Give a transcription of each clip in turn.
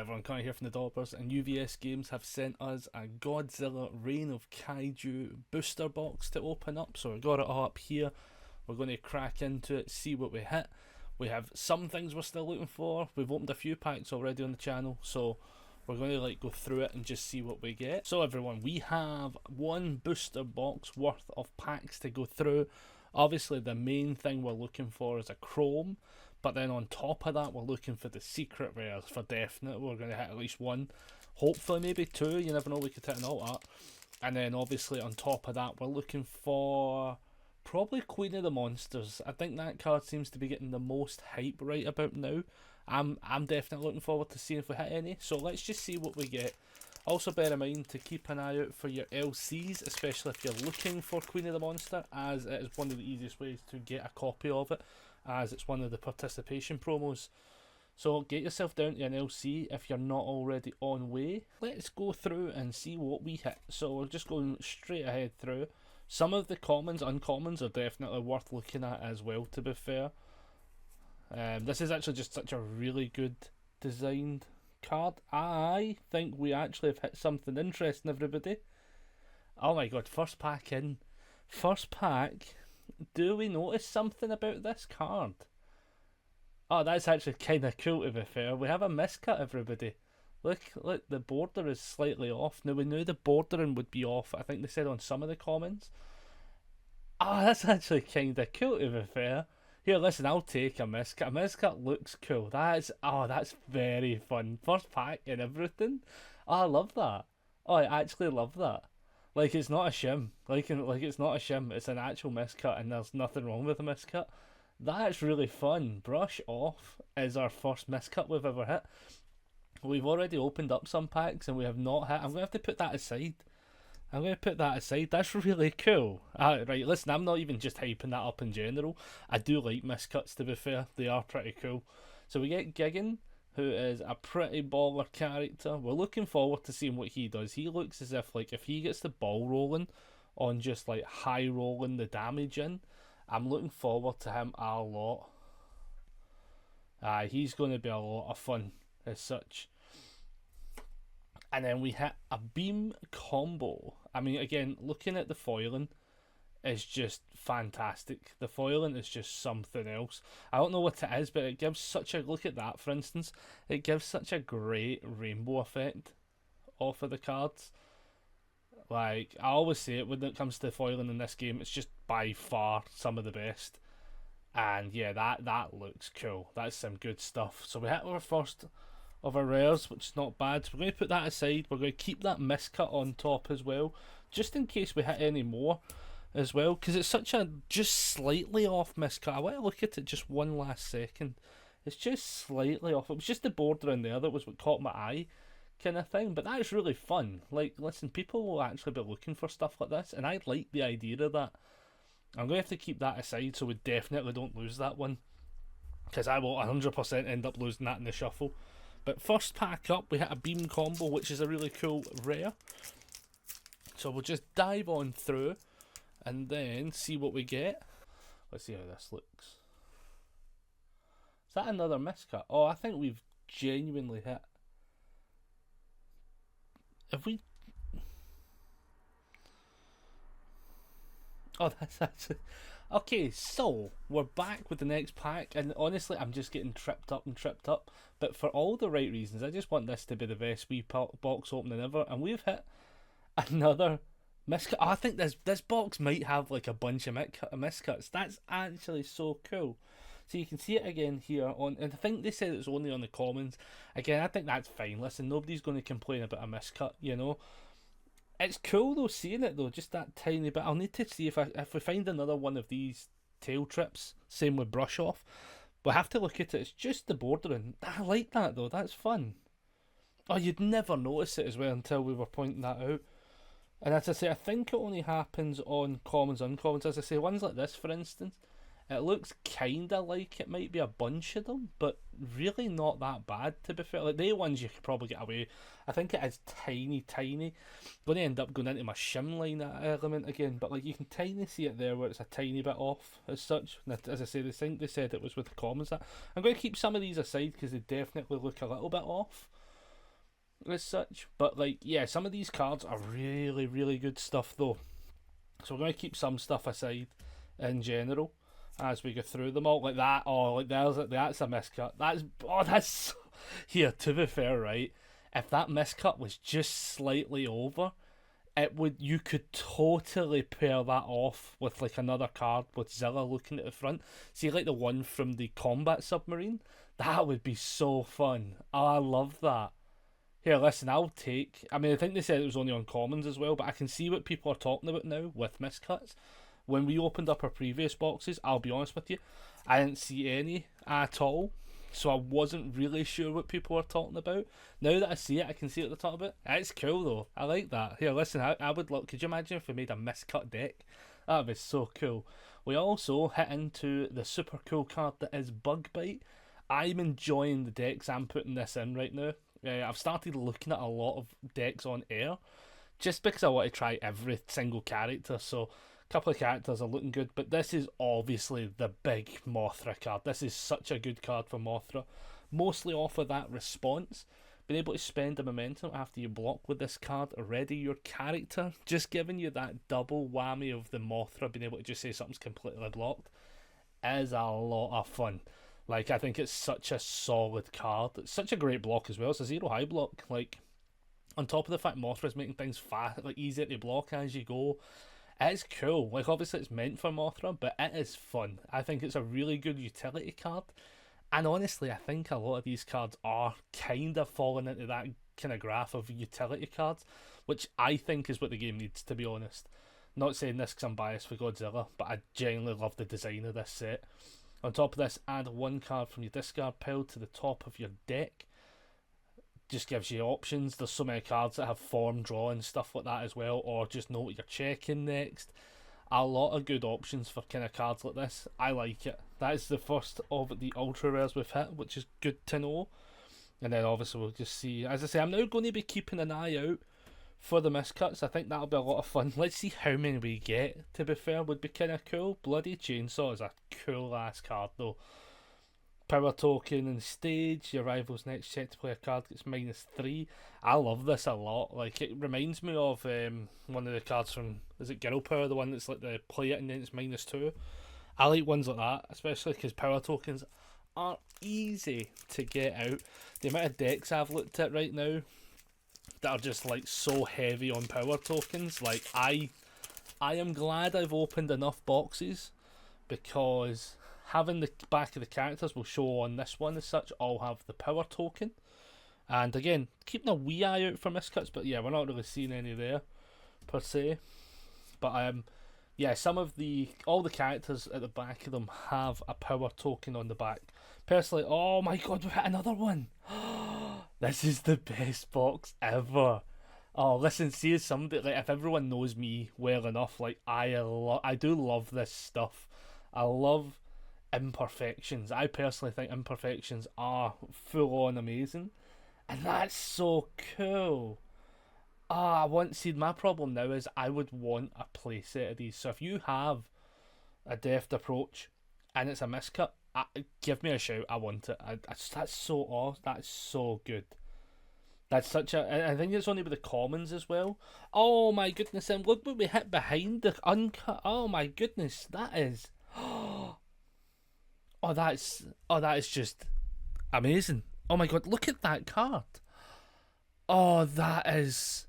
everyone, Connor here from the Dobbers, and UvsGames have sent us a Godzilla Reign of Kaiju booster box to open up. So we've got it all up here. We're going to crack into it, see what we hit. We have some things we're still looking for. We've opened a few packs already on the channel, so we're going to go through it and just see what we get. So everyone, we have one booster box worth of packs to go through. Obviously the main thing we're looking for is a chrome, but then on top of that we're looking for the secret rares for definite. We're going to hit at least one, hopefully maybe two, you never know, we could hit an alt art. And then obviously on top of that we're looking for probably Queen of the Monsters. I think that card seems to be getting the most hype right about now. I'm definitely looking forward to seeing if we hit any, so let's just see what we get. Also bear in mind to keep an eye out for your LCs, especially if you're looking for Queen of the Monster, as it is one of the easiest ways to get a copy of it, as it's one of the participation promos. So get yourself down to an LC if you're not already on way. Let's go through and see what we hit. So we're just going straight ahead through. Some of the commons, uncommons are definitely worth looking at as well, to be fair. This is actually just such a really good designed card. I think we actually have hit something interesting, everybody. Oh my god, first pack in. First pack. Do we notice something about this card? Oh, that's actually kind of cool, to be fair. We have a miscut, everybody. Look, the border is slightly off. Now, we knew the bordering would be off, I think they said on some of the comments. Oh, that's actually kind of cool, to be fair. Here, listen, I'll take a miscut. A miscut looks cool. That's very fun. First pack and everything. Oh, I love that. Oh, I actually love that. Like, it's not a shim. Like it's not a shim. It's an actual miscut, and there's nothing wrong with a miscut. That's really fun. Brush Off is our first miscut we've ever hit. We've already opened up some packs, and we have not hit. I'm going to have to put that aside. That's really cool. Right, listen, I'm not even just hyping that up in general. I do like miscuts, to be fair. They are pretty cool. So we get Gigan, who is a pretty baller character. We're looking forward to seeing what he does. He looks as if if he gets the ball rolling on just high rolling the damage in, I'm looking forward to him a lot. He's going to be a lot of fun as such. And then we hit a beam combo. I mean, again, looking at the foiling is just fantastic. The foiling is just something else. I don't know what it is, but it gives such a... Look at that, for instance. It gives such a great rainbow effect off of the cards. I always say it when it comes to foiling in this game, it's just by far some of the best. And yeah, that looks cool. That's some good stuff. So we hit our first of our rares, which is not bad. So we're going to put that aside. We're going to keep that miscut on top as well, just in case we hit any more as well, because it's such a just slightly off miscut. I want to look at it just one last second. It's just slightly off. It was just the border in there that was what caught my eye, kind of thing. But that is really fun. Listen, people will actually be looking for stuff like this, and I like the idea of that. I'm going to have to keep that aside so we definitely don't lose that one, because I will 100% end up losing that in the shuffle. But first pack up, we hit a beam combo, which is a really cool rare. So we'll just dive on through and then see what we get. Let's see how this looks. Is that another miscut? Oh, I think we've genuinely hit. Have we... Oh, that's actually... Okay, so we're back with the next pack, and honestly, I'm just getting tripped up, but for all the right reasons. I just want this to be the best wee box opening ever, and we've hit another miscut. Oh, I think this box might have a bunch of miscuts. That's actually so cool. So you can see it again here on, and I think they said it's only on the commons. Again, I think that's fine. Listen, nobody's going to complain about a miscut, you know. It's cool though, seeing it though, just that tiny bit. I'll need to see if we find another one of these tail trips, same with Brush Off. We'll have to look at it. It's just the bordering. I like that though, that's fun. Oh, you'd never notice it as well until we were pointing that out. And as I say, I think it only happens on commons, uncommons. As I say, ones like this, for instance, it looks kinda like it might be a bunch of them, but really not that bad, to be fair. The ones you could probably get away. I think it is tiny. Going to end up going into my shim line element again, but you can tiny see it there where it's a tiny bit off as such. And as I say, they said it was with the commons. I'm going to keep some of these aside because they definitely look a little bit off. as such. But like, yeah, some of these cards are really, really good stuff though. So we're going to keep some stuff aside in general as we go through them all. Like that, oh, like that's a miscut. That's here. To be fair, right? If that miscut was just slightly over, you could totally pair that off with like another card with Zilla looking at the front. See, like the one from the combat submarine. That would be so fun. Oh, I love that. Here, listen, I think they said it was only on commons as well, but I can see what people are talking about now with miscuts. When we opened up our previous boxes, I'll be honest with you, I didn't see any at all, so I wasn't really sure what people were talking about. Now that I see it, I can see what they're talking about. It's cool though. I like that. Here, listen, I would look. Could you imagine if we made a miscut deck? That would be so cool. We also hit into the super cool card that is Bug Bite. I'm enjoying the decks I'm putting this in right now. I've started looking at a lot of decks on air just because I want to try every single character. So a couple of characters are looking good, but this is obviously the big Mothra card. This is such a good card for Mothra, mostly off of that response. Being able to spend the momentum after you block with this card, ready your character, just giving you that double whammy of the Mothra being able to just say something's completely blocked is a lot of fun. Like, I think it's such a solid card. It's such a great block as well. It's a 0 high block. Like, on top of the fact Mothra's making things fast, like easier to block as you go. It's cool. Like, obviously it's meant for Mothra, but it is fun. I think it's a really good utility card. And honestly, I think a lot of these cards are kind of falling into that kind of graph of utility cards, which I think is what the game needs, to be honest. Not saying this because I'm biased for Godzilla, but I genuinely love the design of this set. On top of this, add one card from your discard pile to the top of your deck. Just gives you options. There's so many cards that have form draw and stuff like that as well, or just know what you're checking next. A lot of good options for kind of cards like this. I like it. That is the first of the ultra rares we've hit, which is good to know. And then obviously we'll just see. As I say, I'm now going to be keeping an eye out for the miscuts. I think that'll be a lot of fun. Let's see how many we get, to be fair. Would be kind of cool. Bloody Chainsaw is a cool ass card though. Power token in stage. Your rival's next check to play a card gets -3. I love this a lot. Like, it reminds me of one of the cards from, is it Girl Power, the one that's like the play it and then it's -2. I like ones like that, especially because power tokens are easy to get out. The amount of decks I've looked at right now that are just like so heavy on power tokens, like I am glad I've opened enough boxes, because having the back of the characters will show on this one as such all have the power token. And again, keeping a wee eye out for miscuts, but yeah, we're not really seeing any there per se. But yeah, all the characters at the back of them have a power token on the back. Personally, oh my god, we hit another one. This is the best box ever. Oh, listen, see, as somebody, like, if everyone knows me well enough, like, I do love this stuff. I love imperfections. I personally think imperfections are full on amazing, and that's so cool. My problem now is I would want a playset of these. So if you have a deft approach and it's a miscut, give me a shout. I want it. That's so awesome. That's so good. That's such a. I think it's only with the commons as well. Oh my goodness! And look what we hit behind the uncut. Oh my goodness, that is. That is just amazing. Oh my god, look at that card. Oh, that's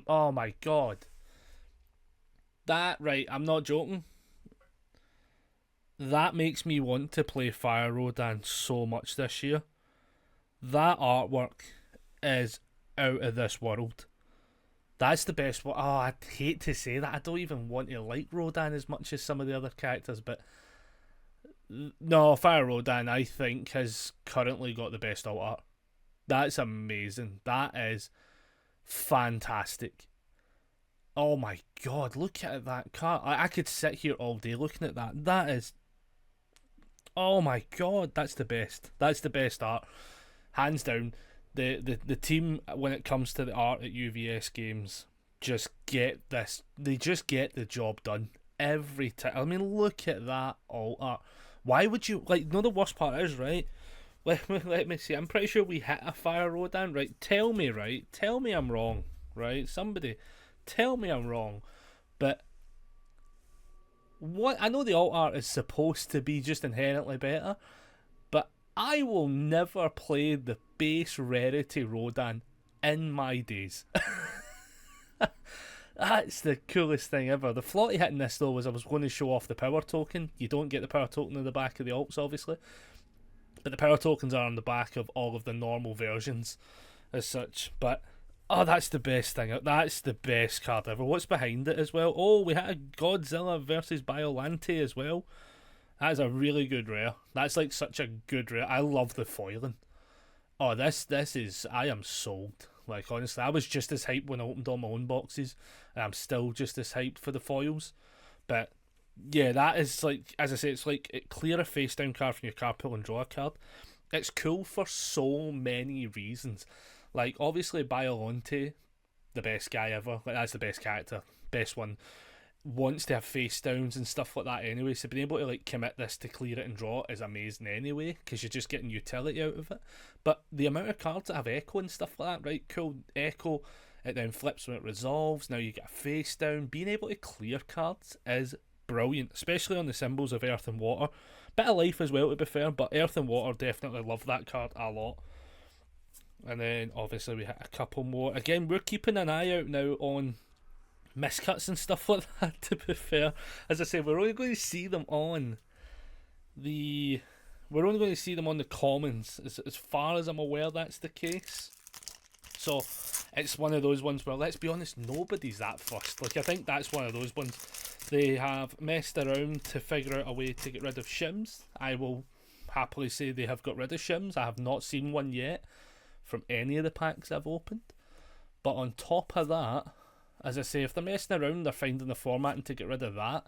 oh my god. Right, I'm not joking. That makes me want to play Fire Rodan so much this year. That artwork is out of this world. That's the best one. Oh, I'd hate to say that. I don't even want to like Rodan as much as some of the other characters, but no, Fire Rodan, I think, has currently got the best alt art. That's amazing. That is fantastic. Oh my god, look at that card. I could sit here all day looking at that. That is... Oh my god, that's the best. That's the best art. Hands down. The team, when it comes to the art at UvsGames, just get this. They just get the job done every time. I mean, look at that alt art. Why would you... Like, no, the worst part is, right? Let me see. I'm pretty sure we hit a fire Rodan, right? Tell me, right? Tell me I'm wrong, right? Somebody, tell me I'm wrong. But what I know the alt art is supposed to be just inherently better, but I will never play the base rarity Rodan in my days. That's the coolest thing ever. The flaw to hitting this though was I was going to show off the power token. You don't get the power token in the back of the alts, obviously, but the power tokens are on the back of all of the normal versions as such. But oh, that's the best thing. That's the best card ever. What's behind it as well? Oh, we had a Godzilla versus Biolante as well. That is a really good rare. That's like such a good rare. I love the foiling. Oh, this is. I am sold. Like, honestly, I was just as hyped when I opened all my own boxes, and I'm still just as hyped for the foils. But yeah, that is like, as I say, it's like clear a face down card from your card pool and draw a card. It's cool for so many reasons. Like, obviously, Biolante, the best guy ever. Like, that's the best character, best one. Wants to have face downs and stuff like that anyway. So being able to like commit this to clear it and draw is amazing anyway, because you're just getting utility out of it. But the amount of cards that have echo and stuff like that, right? Cool, echo. It then flips when it resolves. Now you get a face down. Being able to clear cards is brilliant, especially on the symbols of Earth and Water. Bit of Life as well, to be fair, but Earth and Water definitely love that card a lot. And then obviously we hit a couple more. Again, we're keeping an eye out now on miscuts and stuff like that, to be fair. As I say, we're only going to see them on the commons, as far as I'm aware. That's the case. So it's one of those ones where, let's be honest, nobody's that fussed. Like, I think that's one of those ones. They have messed around to figure out a way to get rid of shims. I will happily say they have got rid of shims. I have not seen one yet from any of the packs I've opened. But on top of that, as I say, if they're messing around, they're finding the formatting to get rid of that.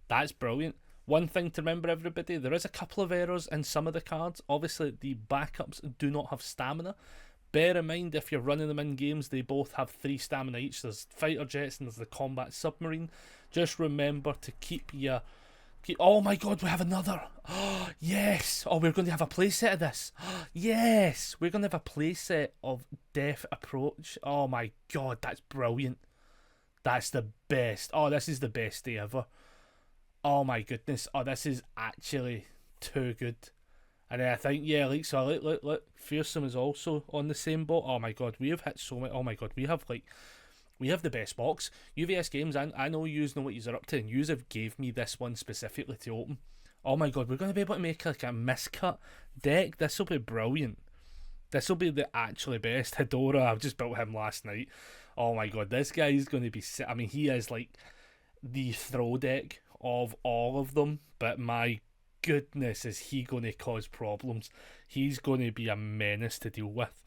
That's brilliant. One thing to remember, everybody, there is a couple of errors in some of the cards. Obviously, the backups do not have stamina. Bear in mind, if you're running them in games, they both have 3 stamina each. There's fighter jets and there's the combat submarine. Just remember to keep your... Oh my god, we have another! Oh, yes! Oh, we're going to have a playset of this! Yes! We're going to have a playset of Death Approach. Oh my god, that's brilliant. That's the best. Oh, this is the best day ever. Oh my goodness. Oh, this is actually too good. And then I think, yeah, like, so look, Fearsome is also on the same boat. Oh my god, we have hit so many. Oh my god, we have the best box. UvsGames, I know you know what you're up to, and you have gave me this one specifically to open. Oh my god, we're going to be able to make like a miscut deck. This will be brilliant. This will be the actually best. Hedora, I've just built him last night. Oh my god, this guy is going to be... I mean, he is like the throw deck of all of them, but my goodness, is he going to cause problems. He's going to be a menace to deal with.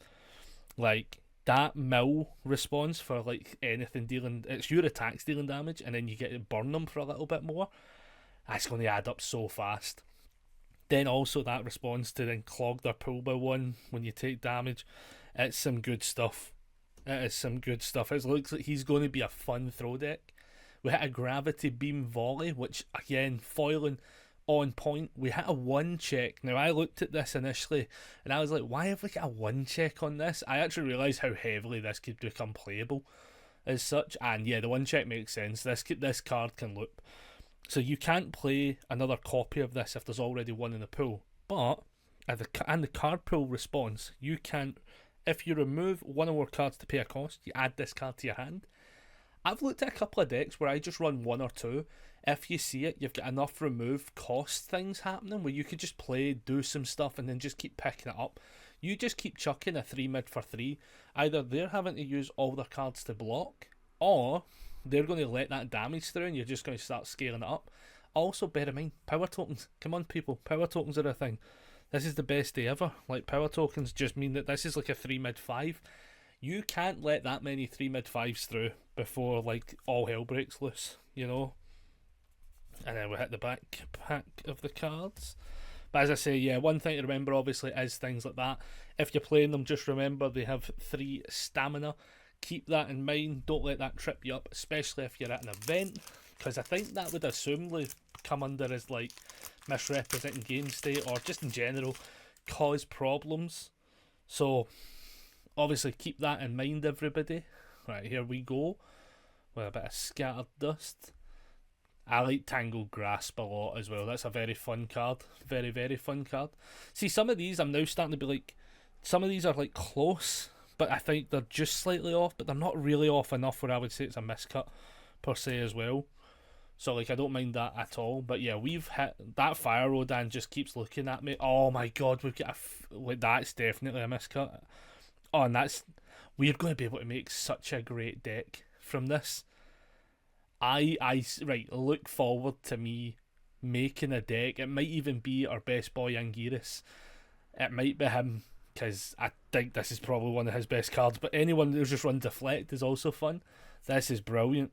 Like, that mill response for like anything dealing... It's your attacks dealing damage, and then you get to burn them for a little bit more. That's going to add up so fast. Then also that response to then clog their pool by 1 when you take damage. It's some good stuff. It is some good stuff. It looks like he's going to be a fun throw deck. We hit a Gravity Beam Volley, which again, foiling on point. We hit a 1 check. Now, I looked at this initially and I was like, why have we got a 1 check on this? I actually realised how heavily this could become playable as such. And yeah, the 1 check makes sense. This card can loop. So you can't play another copy of this if there's already one in the pool. But, and the card pool response, you can, if you remove one or more cards to pay a cost, you add this card to your hand. I've looked at a couple of decks where I just run 1 or 2. If you see it, you've got enough remove cost things happening where you could just play, do some stuff, and then just keep picking it up. You just keep chucking a 3 mid for 3. Either they're having to use all their cards to block, or they're going to let that damage through and you're just going to start scaling it up. Also, bear in mind, power tokens. Come on, people. Power tokens are a thing. This is the best day ever. Like, power tokens just mean that this is like a 3 mid 5. You can't let that many 3 mid 5s through before, like, all hell breaks loose, you know? And then we hit the back pack of the cards. But as I say, yeah, one thing to remember, obviously, is things like that. If you're playing them, just remember they have 3 stamina. Keep that in mind. Don't let that trip you up, especially if you're at an event, because I think that would assumably come under as like misrepresenting game state, or just in general cause problems. So obviously keep that in mind, everybody. Right, here we go with a bit of scattered dust. I like Tangled Grasp a lot as well. That's a very fun card. Very, very fun card. See, some of these I'm now starting to be like, some of these are like close, but I think they're just slightly off, but they're not really off enough where I would say it's a miscut per se as well. So like, I don't mind that at all. But yeah, we've hit that. Fire Rodan just keeps looking at me. Oh my god, we've got like, that's definitely a miscut. Oh, and we're going to be able to make such a great deck from this. I right, look forward to me making a deck. It might even be our best boy Anguirus. It might be him, because I think this is probably one of his best cards. But anyone who's just run Deflect is also fun. This is brilliant.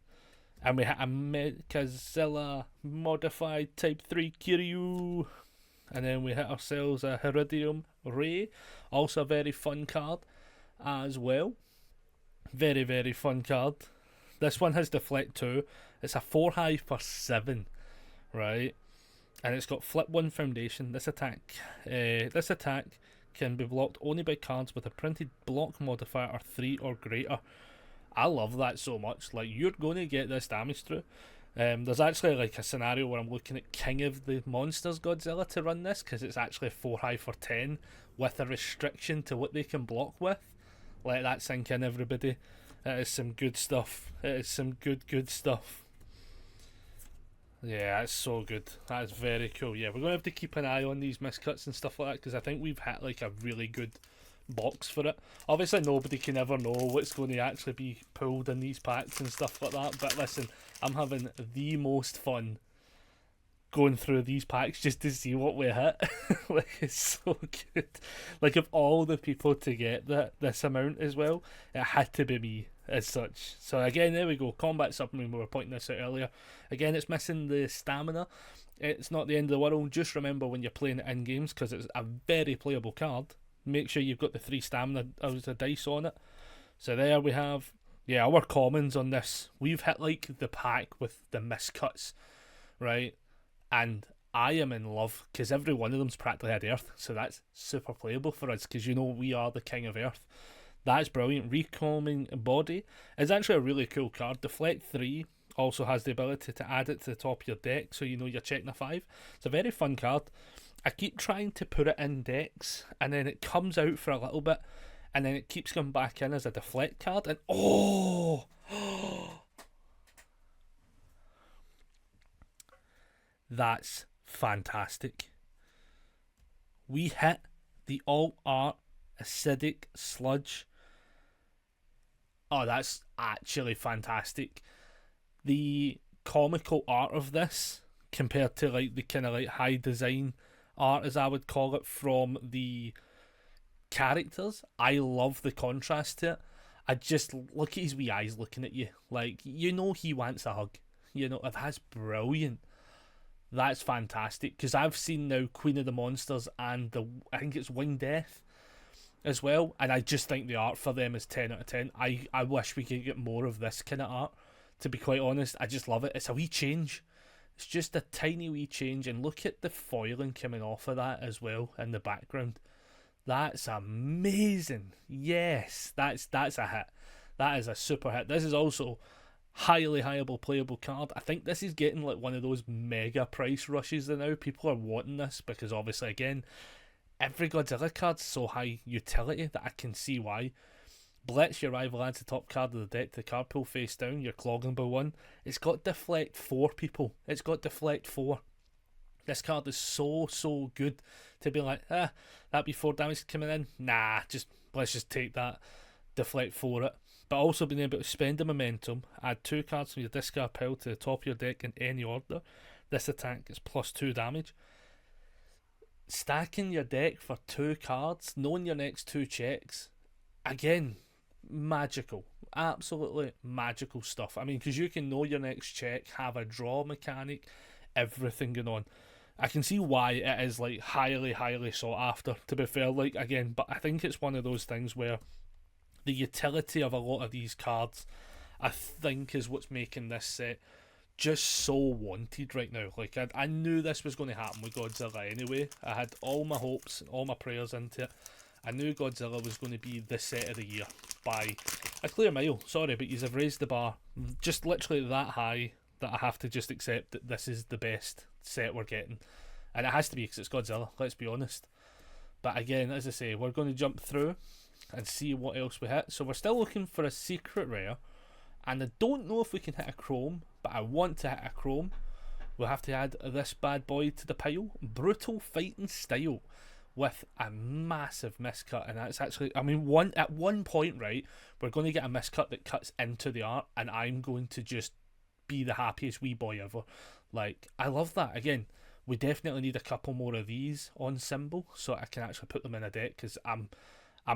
And we hit a Godzilla modified Type 3 Kiryu. And then we hit ourselves a Heridium Ray. Also a very fun card as well. Very, very fun card. This one has Deflect 2. It's a 4 for 7, right? And it's got Flip 1 Foundation. This attack can be blocked only by cards with a printed block modifier of 3 or greater. I love that so much. Like, you're going to get this damage through. There's actually like a scenario where I'm looking at King of the Monsters Godzilla to run this, because it's actually 4 for 10 with a restriction to what they can block with. Let that sink in, everybody. It is some good stuff. It is some good stuff. Yeah, that's so good. That is very cool. Yeah, we're going to have to keep an eye on these miscuts and stuff like that, because I think we've hit like a really good box for it. Obviously, nobody can ever know what's going to actually be pulled in these packs and stuff like that. But listen, I'm having the most fun going through these packs just to see what we hit. Like, it's so good. Like, of all the people to get this amount as well, it had to be me as such. So again, there we go. Combat Submarine, we were pointing this out earlier. Again, it's missing the stamina. It's not the end of the world. Just remember when you're playing it in games, because it's a very playable card, make sure you've got the 3 stamina as a dice on it. So there we have, yeah, our commons on this. We've hit like the pack with the miscuts, right? And I am in love, because every one of them's practically had Earth, so that's super playable for us, because you know we are the king of Earth. That's brilliant. Recalming Body is actually a really cool card. Deflect 3 also has the ability to add it to the top of your deck, so you know you're checking a 5. It's a very fun card. I keep trying to put it in decks, and then it comes out for a little bit, and then it keeps coming back in as a Deflect card, and oh! That's fantastic. We hit the alt art acidic sludge. Oh, that's actually fantastic. The comical art of this, compared to like the kind of like high design art, as I would call it, from the characters, I love the contrast to it. I just look at his wee eyes looking at you, like, you know, he wants a hug. You know, that's brilliant. That's fantastic, because I've seen now Queen of the Monsters and I think it's Winged Death as well, and I just think the art for them is 10 out of 10. I wish we could get more of this kind of art, to be quite honest. I just love it. It's a wee change. It's just a tiny wee change, and look at the foiling coming off of that as well in the background. That's amazing. Yes, that's a hit. That is a super hit. This is also highly playable card. I think this is getting like one of those mega price rushes now. People are wanting this because obviously, again, every Godzilla card's so high utility that I can see why. Blitz, your rival, adds the top card of the deck to the card pool face down, your clogging by 1. It's got Deflect 4, people. It's got Deflect 4. This card is so good to be like, that'd be 4 damage coming in. Nah, let's just take that. Deflect 4 it. But also being able to spend the momentum, add 2 cards from your discard pile to the top of your deck in any order. This attack is +2 damage. Stacking your deck for 2 cards, knowing your next 2 checks. Again, magical. Absolutely magical stuff. I mean, because you can know your next check, have a draw mechanic, everything going on. I can see why it is like highly sought after, to be fair, like, again, but I think it's one of those things where the utility of a lot of these cards, I think, is what's making this set just so wanted right now. Like, I knew this was going to happen with Godzilla anyway. I had all my hopes, all my prayers into it. I knew Godzilla was going to be the set of the year by a clear mile. Sorry, but you've raised the bar just literally that high that I have to just accept that this is the best set we're getting. And it has to be because it's Godzilla, let's be honest. But again, as I say, we're going to jump through and see what else we hit. So we're still looking for a secret rare. And I don't know if we can hit a chrome, but I want to hit a chrome. We'll have to add this bad boy to the pile. Brutal fighting style with a massive miscut. And that's actually, I mean, at one point, right, we're going to get a miscut that cuts into the art. And I'm going to just be the happiest wee boy ever. Like, I love that. Again, we definitely need a couple more of these on symbol so I can actually put them in a deck, because I'm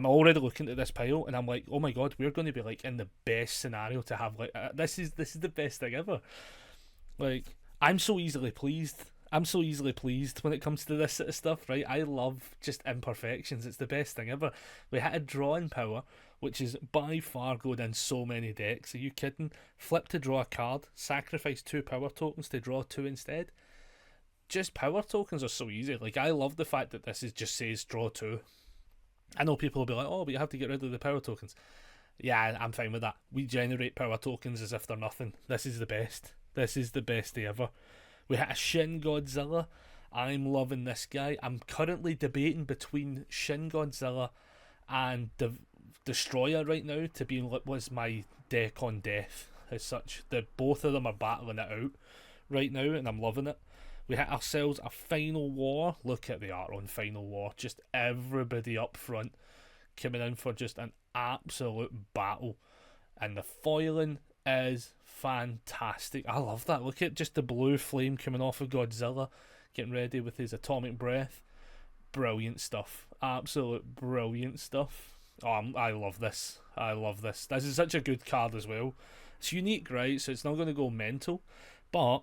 already looking at this pile and I'm like, oh my god, we're going to be like in the best scenario to have like this is the best thing ever. Like, I'm so easily pleased. I'm so easily pleased when it comes to this sort of stuff, right? I love just imperfections. It's the best thing ever. We had a drawing power, which is by far good in so many decks. Are you kidding? Flip to draw a card, sacrifice 2 power tokens to draw 2 instead. Just power tokens are so easy. Like, I love the fact that this is just says draw 2. I know people will be like, oh, but you have to get rid of the power tokens. Yeah, I'm fine with that. We generate power tokens as if they're nothing. This is the best. This is the best day ever. We hit a Shin Godzilla. I'm loving this guy. I'm currently debating between Shin Godzilla and Destroyer right now to be what was my deck on death as such. Both of them are battling it out right now, and I'm loving it. We hit ourselves a Final War. Look at the art on Final War. Just everybody up front coming in for just an absolute battle. And the foiling is fantastic. I love that. Look at just the blue flame coming off of Godzilla, getting ready with his atomic breath. Brilliant stuff. Absolute brilliant stuff. Oh, I love this. I love this. This is such a good card as well. It's unique, right? So it's not going to go mental. But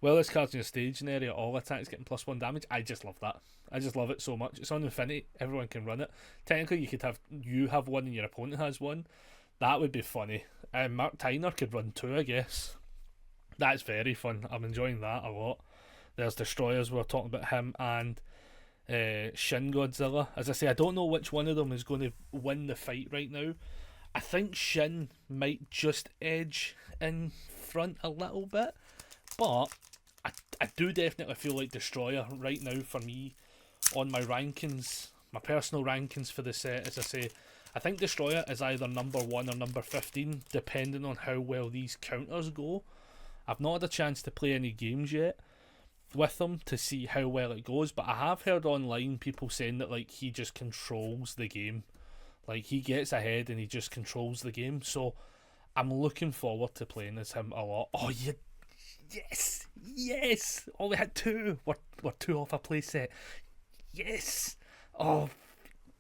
well, this card's in your staging area, all attacks getting +1 damage. I just love that. I just love it so much. It's on infinity. Everyone can run it. Technically, you have one and your opponent has one. That would be funny. Mark Tyner could run 2, I guess. That's very fun. I'm enjoying that a lot. There's Destroyers. We're talking about him and Shin Godzilla. As I say, I don't know which one of them is going to win the fight right now. I think Shin might just edge in front a little bit, but I do definitely feel like Destroyer right now for me on my rankings, my personal rankings for the set. As I say, I think Destroyer is either number 1 or number 15 depending on how well these counters go. I've not had a chance to play any games yet with them to see how well it goes, but I have heard online people saying that like he just controls the game. Like, he gets ahead and he just controls the game. So I'm looking forward to playing as him a lot. Oh, yes! Oh, we had 2. We're 2 off a playset. Yes! Oh,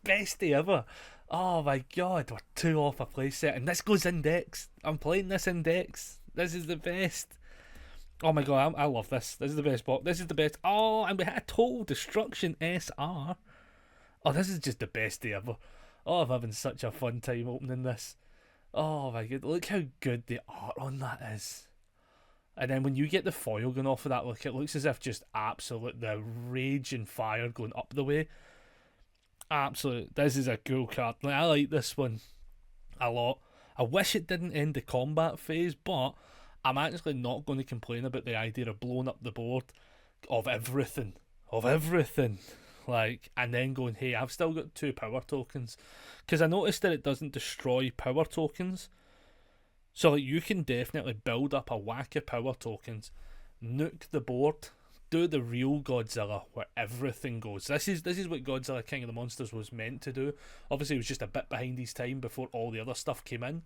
best day ever. Oh my god, we're 2 off a playset, and this goes in decks. I'm playing this in decks. This is the best. Oh my god, I love this. This is the best box. This is the best. Oh, and we had a Total Destruction SR. Oh, this is just the best day ever. Oh, I'm having such a fun time opening this. Oh my god, look how good the art on that is. And then when you get the foil going off of that, look, it looks as if just absolute the rage and fire going up the way. Absolute. This is a cool card. Like, I like this one a lot. I wish it didn't end the combat phase, but I'm actually not going to complain about the idea of blowing up the board of everything. Like, and then going, hey, I've still got 2 power tokens. Because I noticed that it doesn't destroy power tokens. So like, you can definitely build up a whack of power tokens, nuke the board, do the real Godzilla where everything goes. This is what Godzilla King of the Monsters was meant to do. Obviously, he was just a bit behind his time before all the other stuff came in.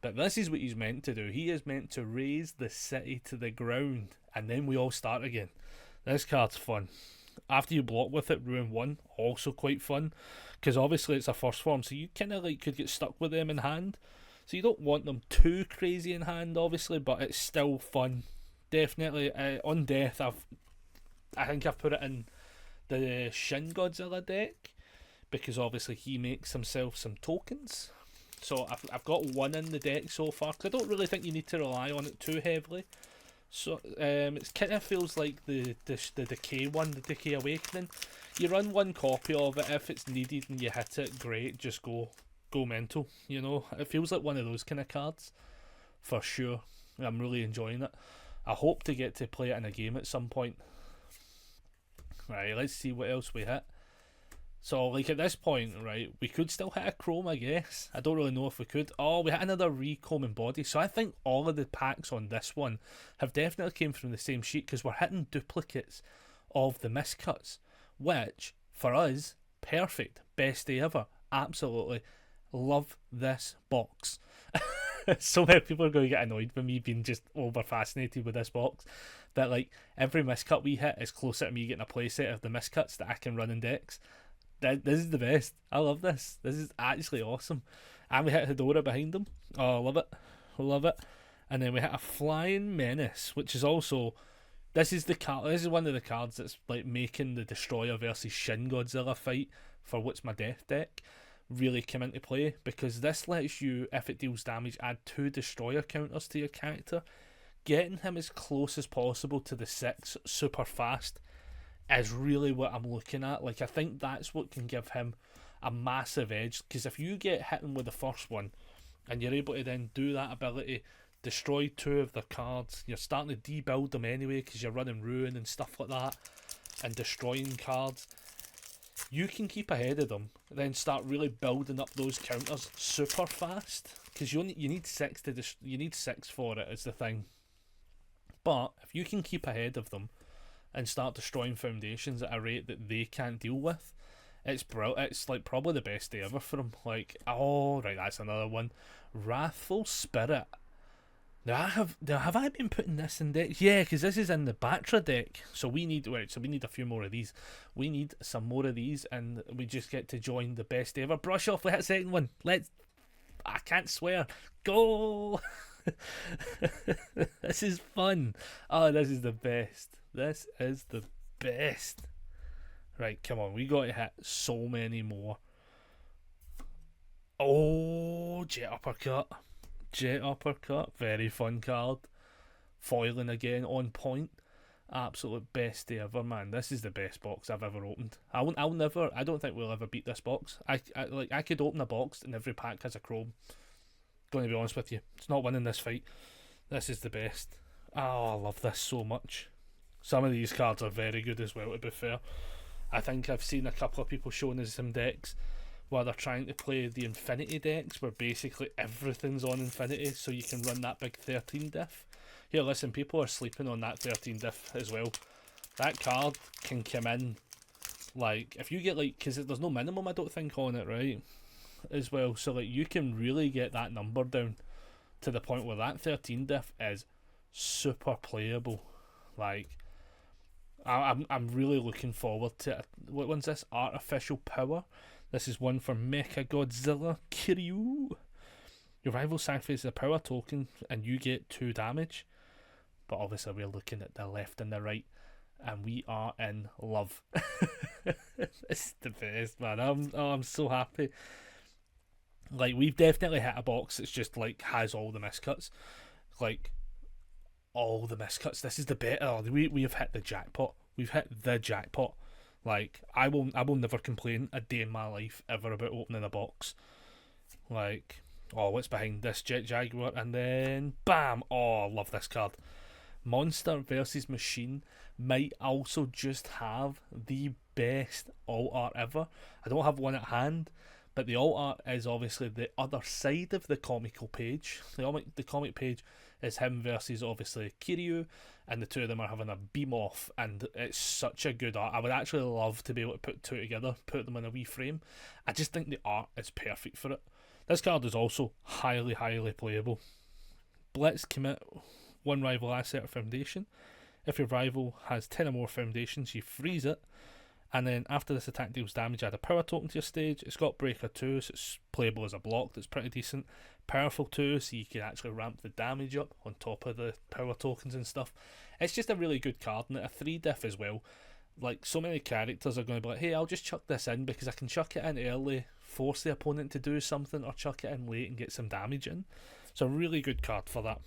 But this is what he's meant to do. He is meant to raze the city to the ground, and then we all start again. This card's fun. After you block with it, ruin 1, also quite fun. Because obviously it's a first form, so you kind of like could get stuck with them in hand. So you don't want them too crazy in hand, obviously, but it's still fun. Definitely, on death, I think I've put it in the Shin Godzilla deck, because obviously he makes himself some tokens. So I've got 1 in the deck so far, because I don't really think you need to rely on it too heavily. So it kind of feels like the Decay one, the Decay Awakening. You run one copy of it. If it's needed and you hit it, great. Just go mental. You know, it feels like one of those kind of cards for sure. I'm really enjoying it. I hope to get to play it in a game at some point. Right, let's see what else we hit. So, like, at this point, right, we could still hit a Chrome, I guess. I don't really know if we could. Oh, we hit another Recombing Body. So I think all of the packs on this one have definitely came from the same sheet, because we're hitting duplicates of the miscuts, which, for us, perfect. Best day ever. Absolutely. Love this box. So many people are going to get annoyed with me being just over fascinated with this box, but like every miscut we hit is closer to me getting a playset of the miscuts that I can run in decks. This is the best. I love this. This is actually awesome. And we hit Hedora behind them. Oh, I love it. Love it. And then we hit a Flying Menace, which is also, this is one of the cards that's like making the Destroyer versus Shin Godzilla fight for What's My Death deck really come into play, because this lets you, if it deals damage, add 2 Destroyer counters to your character. Getting him as close as possible to the 6 super fast is really what I'm looking at. Like, I think that's what can give him a massive edge, because if you get hit with the first one and you're able to then do that ability, destroy 2 of their cards, you're starting to debuild them anyway because you're running Ruin and stuff like that and destroying cards, you can keep ahead of them, then start really building up those counters super fast, because you need 6 you need 6 for it is the thing. But if you can keep ahead of them and start destroying foundations at a rate that they can't deal with, it's it's like probably the best day ever for them. Like, oh right, that's another one. Wrathful Spirit. Now have I been putting this in decks? Yeah, because this is in the Batra deck. So we need a few more of these. We need some more of these, and we just get to join the best day ever. Brush off. We hit a second one. I can't swear. Go. This is fun. Oh, this is the best. This is the best. Right, come on. We got to hit so many more. Oh, Jet Uppercut. Jet Uppercut, very fun card. Foiling again, on point. Absolute best day ever, man. This is the best box I've ever opened. I don't think we'll ever beat this box. I could open a box and every pack has a Chrome. Going to be honest with you, it's not winning this fight. This is the best. Oh, I love this so much. Some of these cards are very good as well, to be fair. I think I've seen a couple of people showing us some decks where they're trying to play the Infinity decks, where basically everything's on Infinity, so you can run that big 13 diff. Here, listen, people are sleeping on that 13 diff as well. That card can come in, like, if you get, like, because there's no minimum, I don't think, on it, right, as well, so, like, you can really get that number down to the point where that 13 diff is super playable. Like, I'm really looking forward to it. What one's this? Artificial Power. This is one for Mecha Godzilla Kiryu. Your rival sacrifices a power token and you get 2 damage. But obviously we're looking at the left and the right, and we are in love. It's the best, man. I'm so happy. Like, we've definitely hit a box that's just like has all the miscuts. Like, all the miscuts. This is the better. We have hit the jackpot. We've hit the jackpot. Like, I will never complain a day in my life ever about opening a box. Like, oh, what's behind this? Jet Jaguar, and then bam! Oh, I love this card. Monster versus Machine might also just have the best alt art ever. I don't have one at hand, but the alt art is obviously the other side of the comical page. The comic page is him versus obviously Kiryu, and the 2 of them are having a beam off, and it's such a good art. I would actually love to be able to put 2 together, put them in a wee frame. I just think the art is perfect for it. This card is also highly, highly playable. Blitz, commit 1 rival asset or foundation. If your rival has 10 or more foundations, you freeze it, and then after this attack deals damage, add a power token to your stage. It's got Breaker 2, so it's playable as a block. That's pretty decent. Powerful 2, so you can actually ramp the damage up on top of the power tokens and stuff. It's just a really good card, and a 3 diff as well. Like, so many characters are going to be like, hey, I'll just chuck this in because I can chuck it in early, force the opponent to do something, or chuck it in late and get some damage in. It's a really good card for that.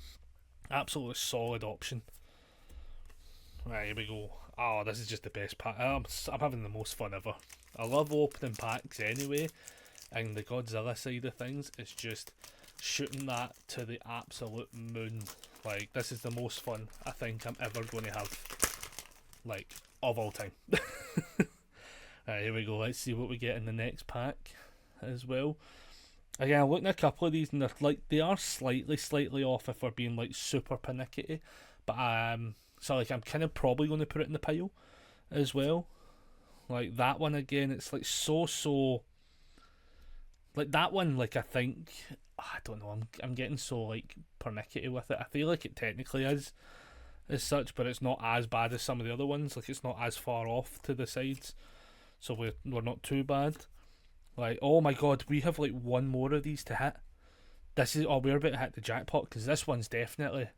Absolutely solid option. Right, here we go. Oh, this is just the best pack. I'm having the most fun ever. I love opening packs anyway, and the Godzilla side of things is just shooting that to the absolute moon. Like, this is the most fun I think I'm ever going to have, like, of all time. Right, here we go. Let's see what we get in the next pack as well. Again, I'm looking at a couple of these, and they are slightly off if we're being like super panicky, but so like I'm kind of probably going to put it in the pile as well. Like that one again, it's like so like that one. Like I think I don't know. I'm getting so like pernickety with it. I feel like it technically is as such, but it's not as bad as some of the other ones. Like it's not as far off to the sides, so we're not too bad. Like, oh my god, we have like one more of these to hit. We're about to hit the jackpot, because this one's definitely,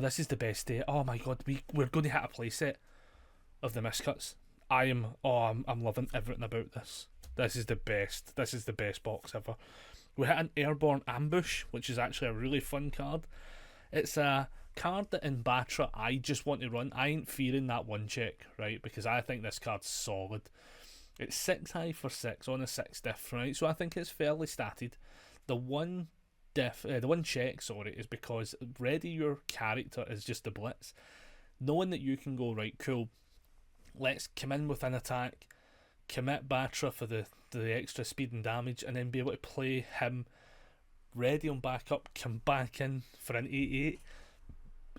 this is the best day. Oh my god, we're going to hit a playset of the miscuts. I'm loving everything about this. This is the best box ever. We hit an Airborne Ambush, which is actually a really fun card. It's a card that in Batra I just want to run. I ain't fearing that one check, right, because I think this card's solid. It's 6 high for 6 on a 6 diff, right? So I think it's fairly statted. The one check, is because ready your character is just a blitz. Knowing that you can go, right, cool, let's come in with an attack, commit Batra for the extra speed and damage, and then be able to play him ready on backup, come back in for an 8-8.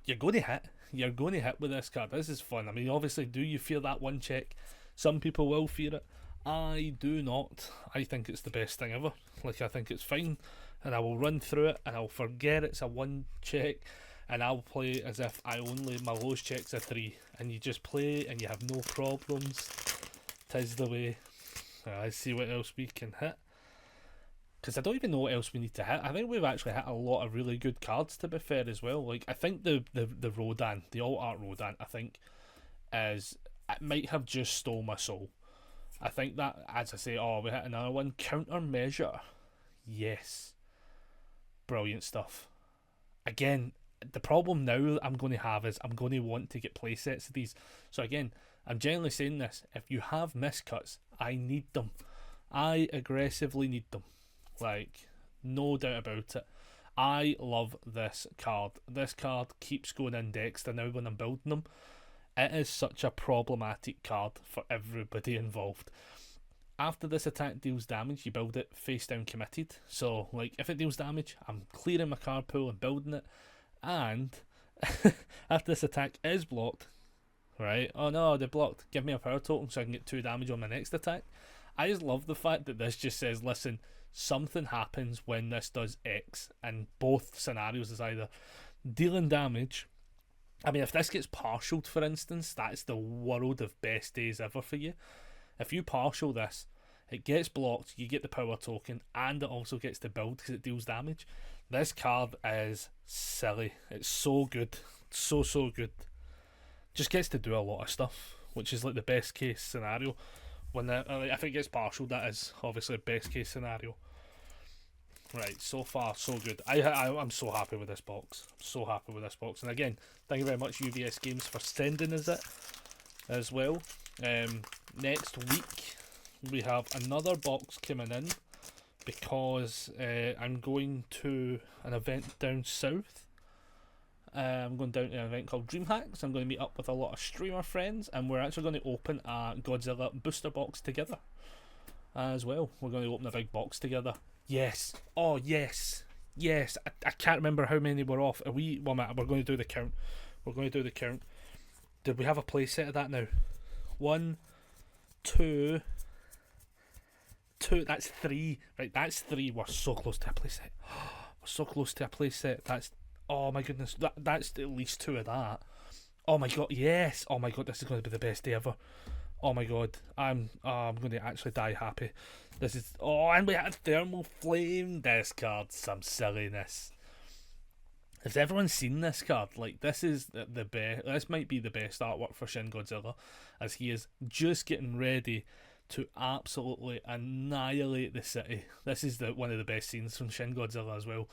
You're going to hit. You're going to hit with this card. This is fun. I mean, obviously, do you fear that one check? Some people will fear it. I do not. I think it's the best thing ever. Like, I think it's fine, and I will run through it, and I'll forget it's a 1 check, and I'll play as if my lowest check's a 3, and you just play, and you have no problems. 'Tis the way. Let's see what else we can hit, because I don't even know what else we need to hit. I think we've actually hit a lot of really good cards, to be fair, as well. Like, I think the Rodan, the alt-art Rodan, I think it might have just stole my soul. I think that, as I say, we hit another one. Countermeasure. Yes. Brilliant stuff. Again, the problem now I'm going to have is I'm going to want to get playsets of these. So again, I'm generally saying this. If you have miscuts, I need them. I aggressively need them. Like, no doubt about it. I love this card. This card keeps going indexed, and now when I'm building them, it is such a problematic card for everybody involved. After this attack deals damage, you build it face down committed. So, like, if it deals damage, I'm clearing my card pool and building it. And after this attack is blocked, right? Oh no, they're blocked. Give me a power token so I can get 2 damage on my next attack. I just love the fact that this just says, listen, something happens when this does X, and both scenarios is either dealing damage. I mean, if this gets partialed, for instance, that's the world of best days ever for you. If you partial this, it gets blocked, you get the power token, and it also gets to build because it deals damage. This card is silly. It's so good. So good. Just gets to do a lot of stuff, which is like the best case scenario. If it gets partial, that is obviously a best case scenario. Right, so far so good. I'm so happy with this box. I'm so happy with this box. And again, thank you very much UvsGames for sending us it as well. Next week we have another box coming in, because I'm going to an event down south. I'm going down to an event called DreamHacks. I'm going to meet up with a lot of streamer friends, and we're actually going to open a Godzilla booster box together as well. We're going to open a big box together. Yes. Oh, yes. Yes. I can't remember how many we're off. We're going to do the count. Did we have a playset of that now? 1, 2. That's 3. Right, that's 3. We're so close to a playset. That's, oh my goodness. That's at least 2 of that. Oh my god, yes. Oh my god, this is going to be the best day ever. Oh my god, I'm going to actually die happy. This is, and we had Thermal Flame. This card, some silliness. Has everyone seen this card? Like, this is the best. This might be the best artwork for Shin Godzilla, as he is just getting ready to absolutely annihilate the city. This is one of the best scenes from Shin Godzilla as well.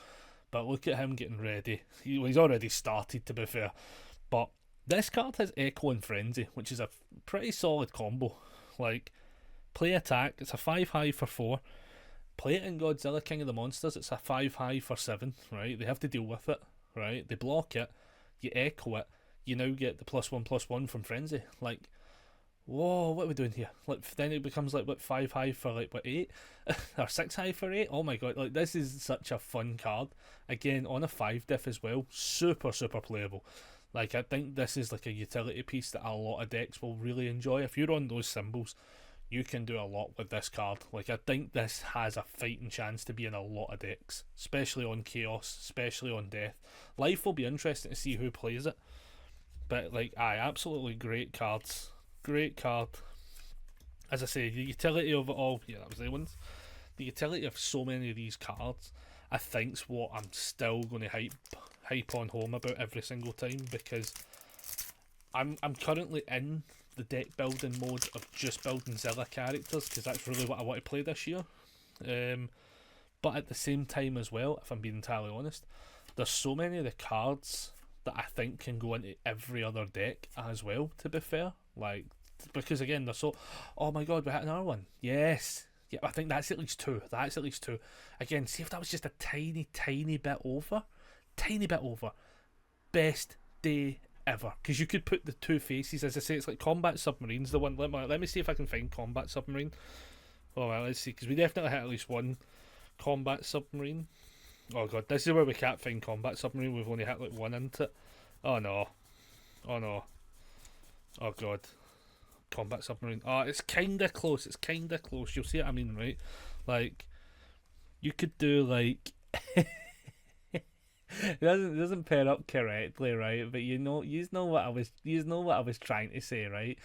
But look at him getting ready. He's already started, to be fair. But This card has Echo and Frenzy, which is a pretty solid combo. Like, play attack, it's a 5 high for 4. Play it in Godzilla King of the Monsters, it's a 5 high for 7, right? They have to deal with it, right? They block it, you echo it, you now get the +1/+1 from Frenzy. Like, whoa, what are we doing here? Like, then it becomes like, what, 5 high for like, what, 8? Or 6 high for 8? Oh my god, like, this is such a fun card. Again, on a 5 diff as well, super, super playable. Like, I think this is like a utility piece that a lot of decks will really enjoy. If you're on those symbols, you can do a lot with this card. Like, I think this has a fighting chance to be in a lot of decks, especially on Chaos, especially on Death. Life will be interesting to see who plays it. But, like, aye, absolutely great cards. Great card. As I say, the utility of it all, yeah, that was the ones. The utility of so many of these cards, I think's what I'm still going to hype on home about every single time, because I'm currently in the deck building mode of just building Zilla characters, because that's really what I want to play this year. But at the same time as well, if I'm being entirely honest, there's so many of the cards that I think can go into every other deck as well, to be fair. Like, because again, they're so, oh my god, we hit another one. Yes. Yeah, I think that's at least 2. That's at least 2. Again, see if that was just a tiny, tiny bit over. Tiny bit over. Best day ever. Because you could put the 2 faces, as I say, it's like Combat Submarine's the one. Let me see if I can find Combat Submarine. Oh, well, let's see, because we definitely hit at least one Combat Submarine. Oh god, this is where we can't find Combat Submarine. We've only hit like one into it. Oh no. Oh no. Oh god. Combat Submarine. Oh, it's kinda close. It's kinda close. You'll see what I mean, right? Like, you could do like it doesn't pair up correctly, right? But you know what I was trying to say, right?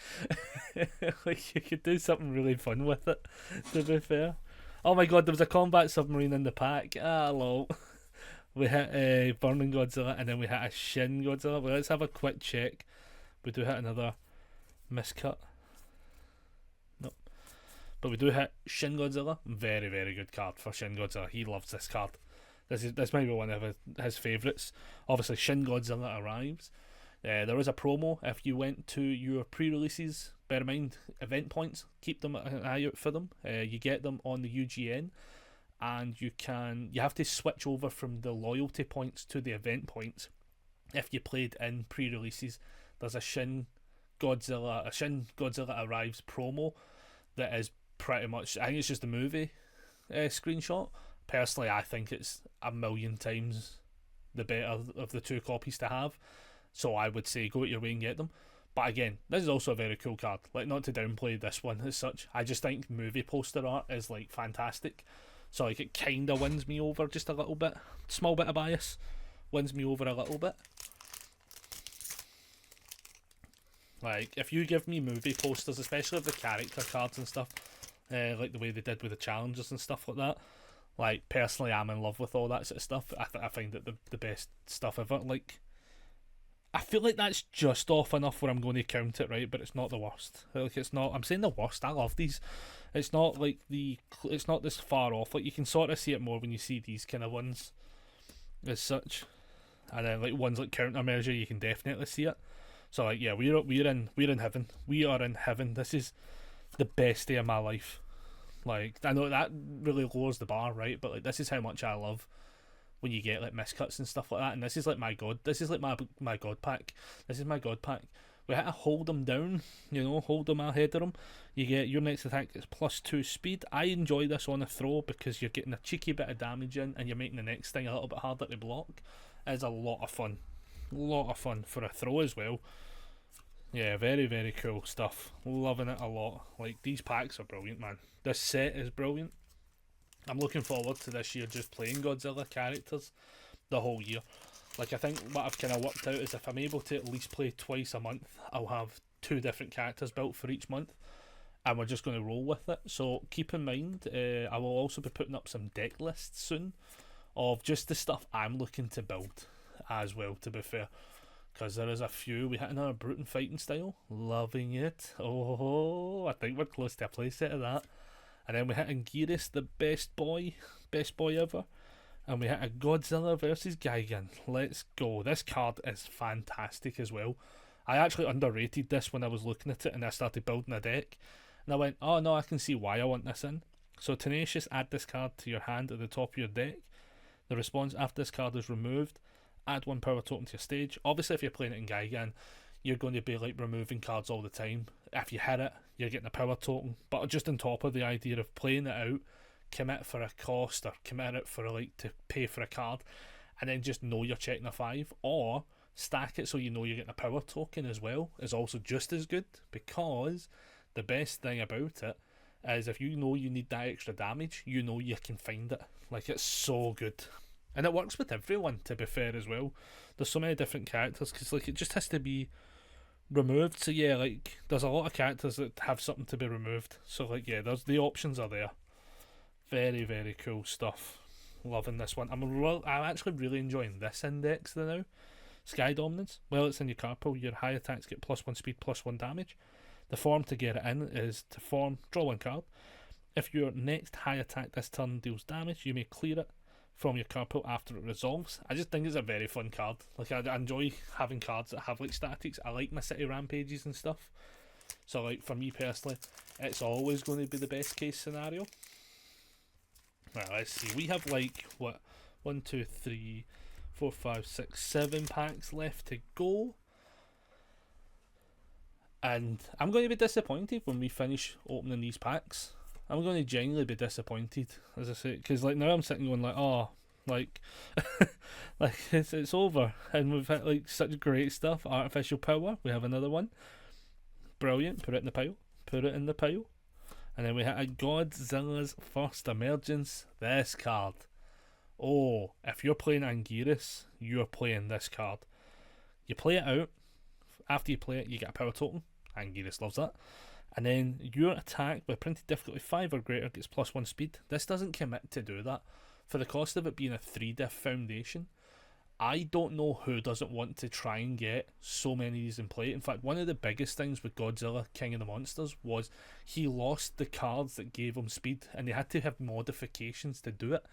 Like, you could do something really fun with it, to be fair. Oh my god, there was a Combat Submarine in the pack. Ah, lol. We hit a Burning Godzilla, and then we hit a Shin Godzilla. Well, let's have a quick check. We do hit another miscut. Nope. But we do hit Shin Godzilla. Very, very good card for Shin Godzilla. He loves this card. This might be one of his favourites. Obviously, Shin Godzilla arrives. There is a promo. If you went to your pre-releases, bear in mind, event points, keep them an eye out for them. You get them on the UGN, and you have to switch over from the loyalty points to the event points. If you played in pre-releases, there's a Shin Godzilla Arrives promo that is pretty much, I think it's just a movie screenshot. Personally, I think it's a million times the better of the 2 copies to have. So I would say go out your way and get them. But again, this is also a very cool card. Like, not to downplay this one as such, I just think movie poster art is like fantastic. So like, it kind of wins me over just a little bit. Small bit of bias wins me over a little bit. Like, if you give me movie posters, especially of the character cards and stuff, like the way they did with the challenges and stuff like that, like, personally, I'm in love with all that sort of stuff. I find it the best stuff ever. Like, I feel like that's just off enough where I'm going to count it, right? But it's not the worst. Like, it's not. I'm saying the worst. I love these. It's not like it's not this far off. Like, you can sort of see it more when you see these kind of ones, as such. And then like ones like Countermeasure, you can definitely see it. So like, yeah, we're in heaven. We are in heaven. This is the best day of my life. Like, I know that really lowers the bar, right? But like, this is how much I love when you get like miscuts and stuff like that. And this is like my god. This is like my god pack. This is my god pack. We had to hold them down, hold them ahead of them. You get your next attack is +2 speed. I enjoy this on a throw because you're getting a cheeky bit of damage in and you're making the next thing a little bit harder to block. It's a lot of fun. A lot of fun for a throw as well. Yeah, very, very cool stuff. Loving it a lot. Like, these packs are brilliant, man. This set is brilliant. I'm looking forward to this year just playing Godzilla characters the whole year. Like, I think what I've kind of worked out is if I'm able to at least play twice a month, I'll have 2 different characters built for each month, and we're just going to roll with it. So keep in mind, I will also be putting up some deck lists soon of just the stuff I'm looking to build as well, to be fair. Because there is a few. We hit another Bruton fighting style. Loving it. Oh, I think we're close to a playset of that. And then we hit Anguirus, the best boy ever. And we hit a Godzilla versus Gigan. Let's go. This card is fantastic as well. I actually underrated this when I was looking at it and I started building a deck. And I went, oh no, I can see why I want this in. So Tenacious, add this card to your hand at the top of your deck. The response after this card is removed, add 1 power token to your stage. Obviously if you're playing it in Gigan, you're going to be like removing cards all the time. If you hit it, you're getting a power token. But just on top of the idea of playing it out, commit for a cost or commit it for like to pay for a card, and then just know you're checking a 5, or stack it so you know you're getting a power token as well, is also just as good, because the best thing about it is if you know you need that extra damage, you know you can find it. Like, it's so good. And it works with everyone, to be fair, as well. There's so many different characters, because like it just has to be removed. So yeah, like there's a lot of characters that have something to be removed. So like yeah, there's the options are there. Very, very cool stuff. Loving this one. I'm actually really enjoying this index now. Sky Dominance. Well, it's in your card pool. Your high attacks get +1 speed, +1 damage. The form to get it in is to form, draw 1 card. If your next high attack this turn deals damage, you may clear it from your card pool after it resolves. I just think it's a very fun card. Like, I enjoy having cards that have like statics. I like my city rampages and stuff. So like for me personally, it's always going to be the best case scenario. Right, let's see. We have like what 1, 2, 3, 4, 5, 6, 7 packs left to go. And I'm going to be disappointed when we finish opening these packs. I'm going to genuinely be disappointed, as I say, because like now I'm sitting going like, oh, like, like it's over, and we've had like such great stuff. Artificial Power, we have another one, brilliant. Put it in the pile. Put it in the pile. And then we had a Godzilla's First Emergence. This card. Oh, if you're playing Anguirus, you're playing this card. You play it out. After you play it, you get a power token. Anguirus loves that. And then your attack with printed difficulty 5 or greater gets +1 speed. This doesn't commit to do that. For the cost of it being a 3-diff foundation, I don't know who doesn't want to try and get so many of these in play. In fact, one of the biggest things with Godzilla King of the Monsters was he lost the cards that gave him speed, and they had to have modifications to do it.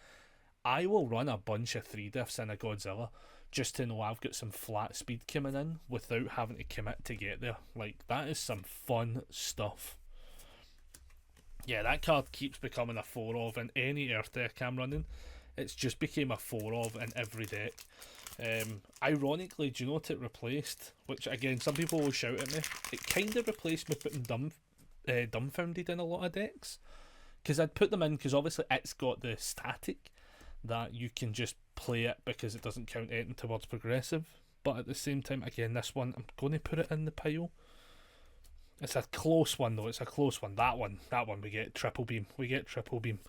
I will run a bunch of 3-diffs in a Godzilla just to know I've got some flat speed coming in without having to commit to get there. Like, that is some fun stuff. Yeah, that card keeps becoming a 4-of in any Earth deck I'm running. It's just became a 4-of in every deck. Ironically, do you know what it replaced? Which again, some people will shout at me. It kind of replaced me putting Dumbfounded in a lot of decks, because I'd put them in because obviously it's got the static that you can just play it because it doesn't count anything towards progressive. But at the same time, again, this one I'm going to put it in the pile. It's a close one though. It's a close one. That one we get triple beam. We get triple beam.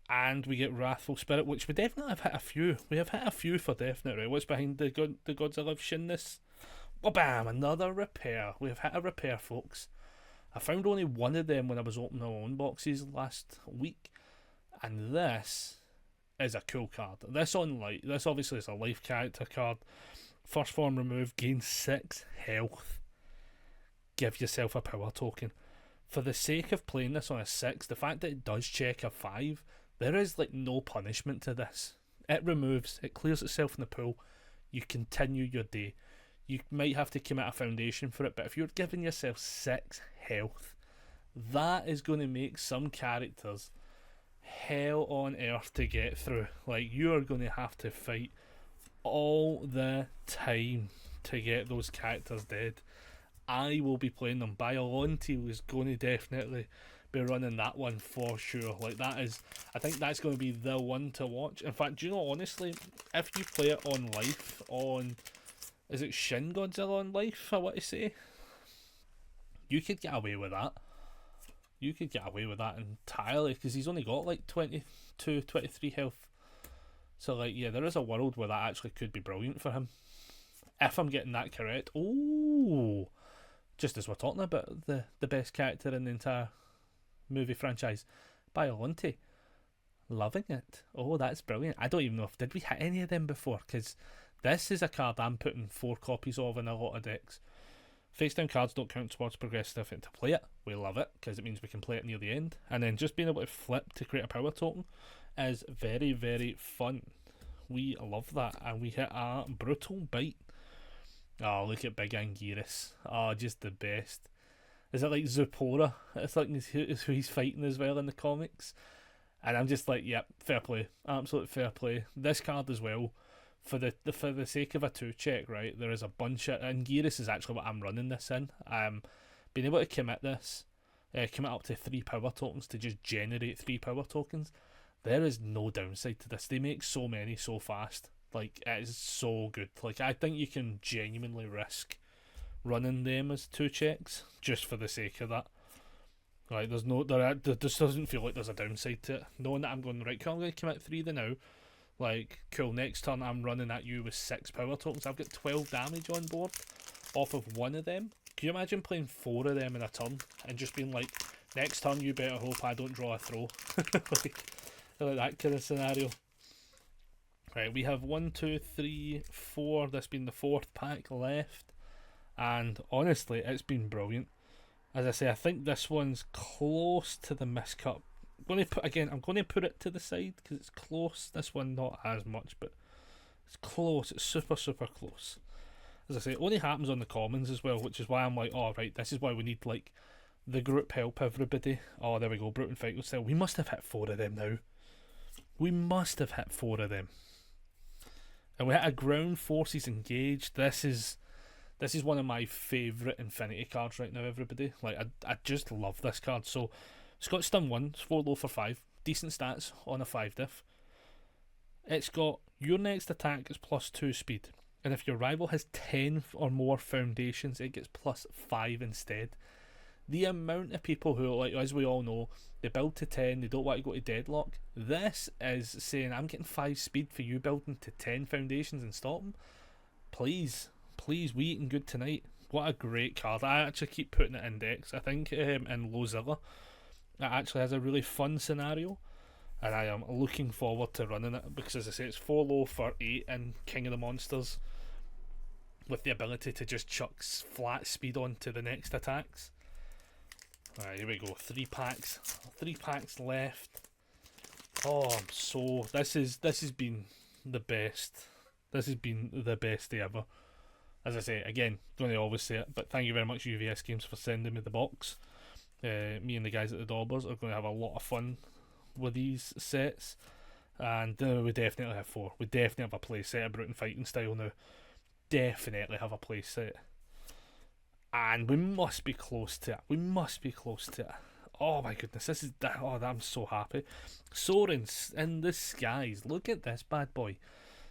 And we get Wrathful Spirit, which we definitely have hit a few. We have hit a few for definite, right? What's behind the Godzilla of Shinness? Oh, bam! Another repair. We have hit a repair, folks. I found only one of them when I was opening my own boxes last week. And this is a cool card. This obviously is a life character card. First form removed, gain 6 health. Give yourself a power token. For the sake of playing this on a 6, the fact that it does check a 5, there is like no punishment to this. It removes, it clears itself in the pool, you continue your day. You might have to commit a foundation for it, but if you're giving yourself 6 health, that is going to make some characters hell on earth to get through. Like, you are going to have to fight all the time to get those characters dead. I will be playing them. Biolonti was going to definitely be running that one for sure. Like, that is, I think that's going to be the one to watch. In fact, do you know, honestly, if you play it on life, is it Shin Godzilla on life, I want to say, you could get away with that. You could get away with that entirely, because he's only got like 22, 23 health. So like, yeah, there is a world where that actually could be brilliant for him. If I'm getting that correct. Oh, just as we're talking about the best character in the entire movie franchise, Biolonti. Loving it. Oh, that's brilliant. I don't even know did we hit any of them before, because this is a card I'm putting 4 copies of in a lot of decks. Face down cards don't count towards progressive effort to play it. We love it, because it means we can play it near the end. And then just being able to flip to create a power token is very, very fun. We love that. And we hit a Brutal Bite. Oh, look at Big Anguirus. Oh, just the best. Is it like Zupora? It's like it's who he's fighting as well in the comics. And I'm just like, yep, fair play. Absolute fair play. This card as well, for the sake of a 2-check, right, there is a bunch of... And Anguirus is actually what I'm running this in. Being able to commit this, commit up to 3 power tokens to just generate 3 power tokens, there is no downside to this. They make so many so fast. Like, it is so good. Like, I think you can genuinely risk running them as 2-checks just for the sake of that. Like, there just doesn't feel like there's a downside to it. Knowing that I'm going, right, cool, I'm going to commit 3 then now. Like, cool, next turn I'm running at you with 6 power tokens. I've got 12 damage on board off of one of them. Can you imagine playing 4 of them in a turn and just being like, next turn you better hope I don't draw a throw. like that kind of scenario. Right, we have 1, 2, 3, 4. This being the 4th pack left. And honestly, it's been brilliant. As I say, I think this one's close to the miscut. I'm going to put it to the side because it's close. This one not as much, but it's close. It's super, super close. As I say, it only happens on the commons as well, which is why I'm like, oh, right, this is why we need, like, the group help everybody. Oh, there we go, Brute and Fight Style. We must have hit 4 of them now. We must have hit 4 of them. And we hit a Ground Forces Engaged. This is one of my favourite Infinity cards right now, everybody. Like, I just love this card. So, it's got Stun 1, it's 4 low for 5. Decent stats on a 5 diff. It's got your next attack is +2 speed. And if your rival has 10 or more foundations, it gets +5 instead. The amount of people who, like, as we all know, they build to 10, they don't want to go to deadlock. This is saying, I'm getting 5 speed for you building to 10 foundations and stop them. Please, we eating good tonight. What a great card. I actually keep putting it in decks. I think in low Zilla, it actually has a really fun scenario. And I am looking forward to running it because, as I say, it's 4 low for 8 in King of the Monsters with the ability to just chuck flat speed on to the next attacks. Alright, here we go. 3 packs. 3 packs left. Oh, this has been the best. This has been the best day ever. As I say, again, don't always say it, but thank you very much, UvsGames, for sending me the box. Me and the guys at the Dobbers are going to have a lot of fun with these sets. And we definitely have 4. We definitely have a play set of Brute and Fighting Style now. Definitely have a play set. And we must be close to it. We must be close to it. Oh my goodness, I'm so happy. Soaring in the skies. Look at this bad boy.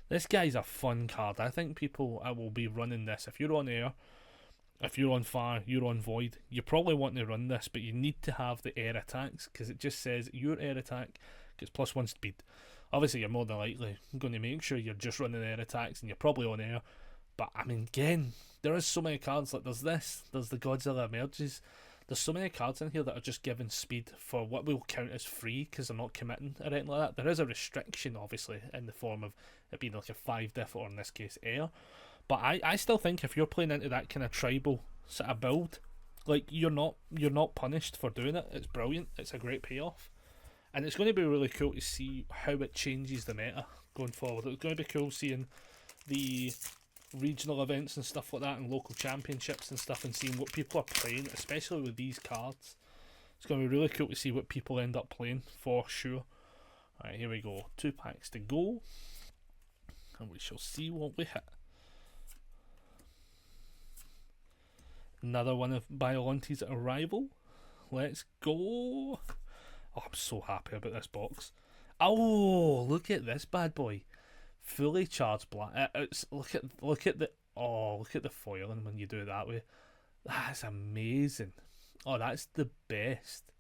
This guy's a fun card. I think people will be running this. If you're on air, if you're on fire, you're on void, you probably want to run this, but you need to have the air attacks because it just says your air attack gets +1 speed. Obviously, you're more than likely going to make sure you're just running air attacks and you're probably on air. But I mean, again, there is so many cards. Like there's the Godzilla emerges. There's so many cards in here that are just given speed for what we'll count as free because they're not committing or anything like that. There is a restriction, obviously, in the form of it being like a 5 diff or in this case air. But I still think if you're playing into that kind of tribal sort of build, like you're not punished for doing it. It's brilliant. It's a great payoff. And it's going to be really cool to see how it changes the meta going forward. It's going to be cool seeing the regional events and stuff like that and local championships and stuff and seeing what people are playing, especially with these cards. It's going to be really cool to see what people end up playing for sure. Alright, here we go. 2 packs to go. And we shall see what we hit. Another one of Biolante's arrival. Let's go. Oh, I'm so happy about this box. Oh, look at this bad boy. Fully charged black. Look at the foiling when you do it that way. That's amazing. Oh, that's the best.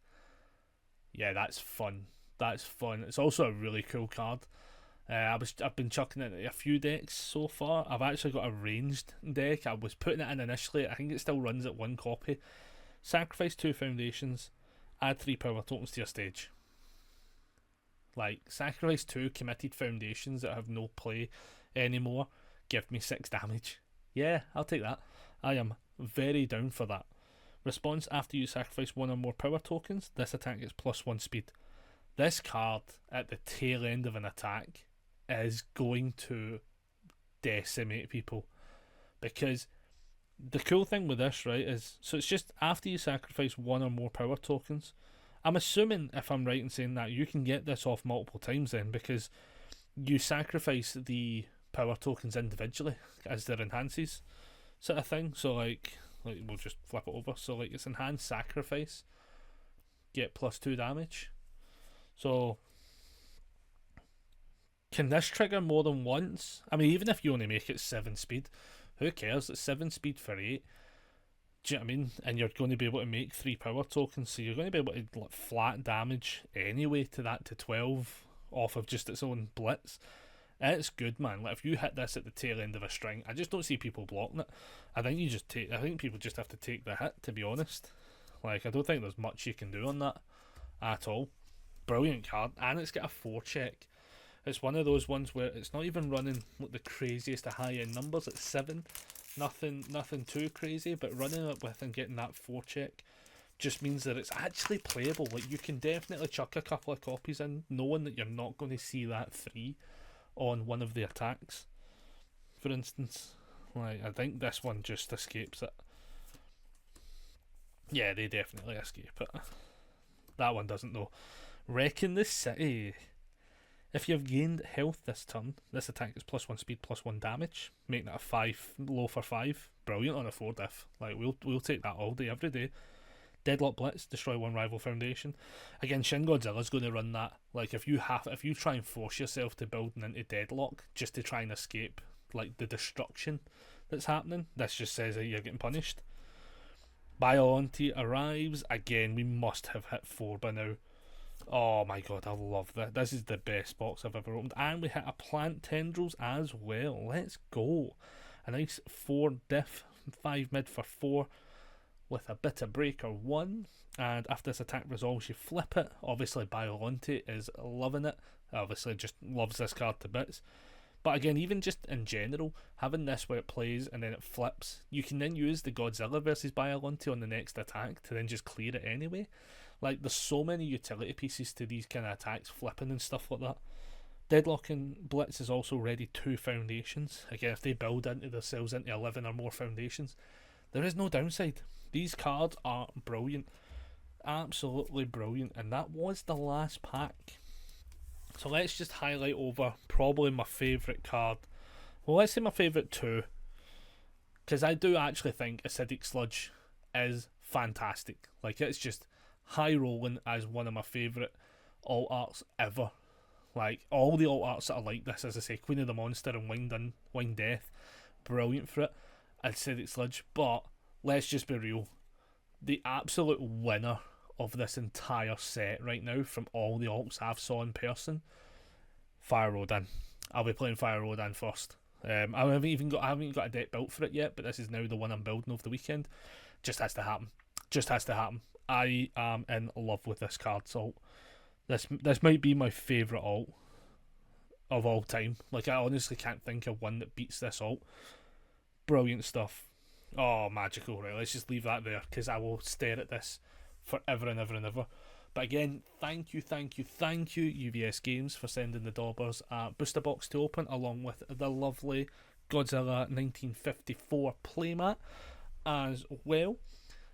Yeah, that's fun. That's fun. It's also a really cool card. I've been chucking it in a few decks so far. I've actually got a ranged deck. I was putting it in initially. I think it still runs at 1 copy. Sacrifice 2 foundations. Add 3 power tokens to your stage. Like, sacrifice 2 committed foundations that have no play anymore. Give me 6 damage. Yeah, I'll take that. I am very down for that. Response after you sacrifice 1 or more power tokens. This attack gets +1 speed. This card at the tail end of an attack is going to decimate people. Because The cool thing with this, right, is so it's just after you sacrifice one or more power tokens. I'm assuming, if I'm right in saying that, you can get this off multiple times then, because you sacrifice the power tokens individually as their enhances sort of thing. So like we'll just flip it over. So like it's enhanced sacrifice, get +2 damage. So can this trigger more than once? I mean, even if you only make it 7 speed, who cares? It's 7 speed for 8. Do you know what I mean? And you're going to be able to make 3 power tokens, so you're going to be able to like, flat damage anyway to that to 12 off of just its own blitz. It's good, man. Like if you hit this at the tail end of a string, I just don't see people blocking it. I think people just have to take the hit, to be honest. Like I don't think there's much you can do on that at all. Brilliant card, and it's got a 4 check. It's one of those ones where it's not even running like the craziest of high end numbers. It's 7, nothing too crazy, but running it with and getting that 4 check just means that it's actually playable. Like you can definitely chuck a couple of copies in, knowing that you're not going to see that 3 on one of the attacks. For instance, like I think this one just escapes it. Yeah, they definitely escape it. That one doesn't though. Wrecking the City. If you've gained health this turn, this attack is +1 speed, +1 damage, making it a 5, low for 5. Brilliant on a 4 diff. Like we'll take that all day, every day. Deadlock Blitz, destroy 1 rival foundation. Again, Shin Godzilla's going to run that. Like if you try and force yourself to building into Deadlock just to try and escape like the destruction that's happening, this just says that you're getting punished. Biollante arrives. Again, we must have hit 4 by now. Oh my god, I love that. This is the best box I've ever opened. And we hit a Plant Tendrils as well. Let's go. A nice 4 diff, 5 mid for 4 with a Bitter Breaker 1. And after this attack resolves, you flip it. Obviously, Biollante is loving it. Obviously, just loves this card to bits. But again, even just in general, having this where it plays and then it flips, you can then use the Godzilla versus Biollante on the next attack to then just clear it anyway. Like, there's so many utility pieces to these kind of attacks, flipping and stuff like that. Deadlock and Blitz is also ready 2 foundations. Again, if they build into themselves into 11 or more foundations, there is no downside. These cards are brilliant. Absolutely brilliant. And that was the last pack. So let's just highlight over probably my favourite card. Well, let's say my favourite 2. Because I do actually think Acidic Sludge is fantastic. Like, it's just high rolling as one of my favourite alt arts ever. Like all the alt arts that are like this, as I say, Queen of the Monster and Winged Death, brilliant for it. Acidic Sludge, but let's just be real, the absolute winner of this entire set right now from all the alts I've saw in person, Fire Rodan. I'll be playing Fire Rodan first. I haven't even got a deck built for it yet, but this is now the one I'm building over the weekend. Just has to happen. I am in love with this card, so this might be my favourite alt of all time. Like, I honestly can't think of one that beats this alt. Brilliant stuff. Oh, magical, right? Let's just leave that there, because I will stare at this forever and ever and ever. But again, thank you, UvsGames, for sending the Dobbers booster box to open, along with the lovely Godzilla 1954 playmat as well.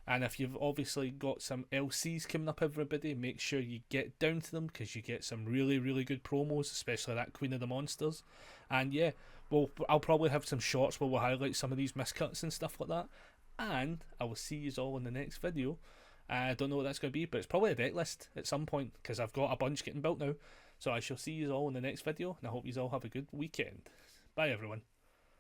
And if you've obviously got some LCs coming up, everybody, make sure you get down to them, because you get some really, really good promos, especially that Queen of the Monsters. And yeah, I'll probably have some shorts where we'll highlight some of these miscuts and stuff like that. And I will see you all in the next video. I don't know what that's going to be, but it's probably a deck list at some point, because I've got a bunch getting built now. So I shall see you all in the next video, and I hope you all have a good weekend. Bye, everyone.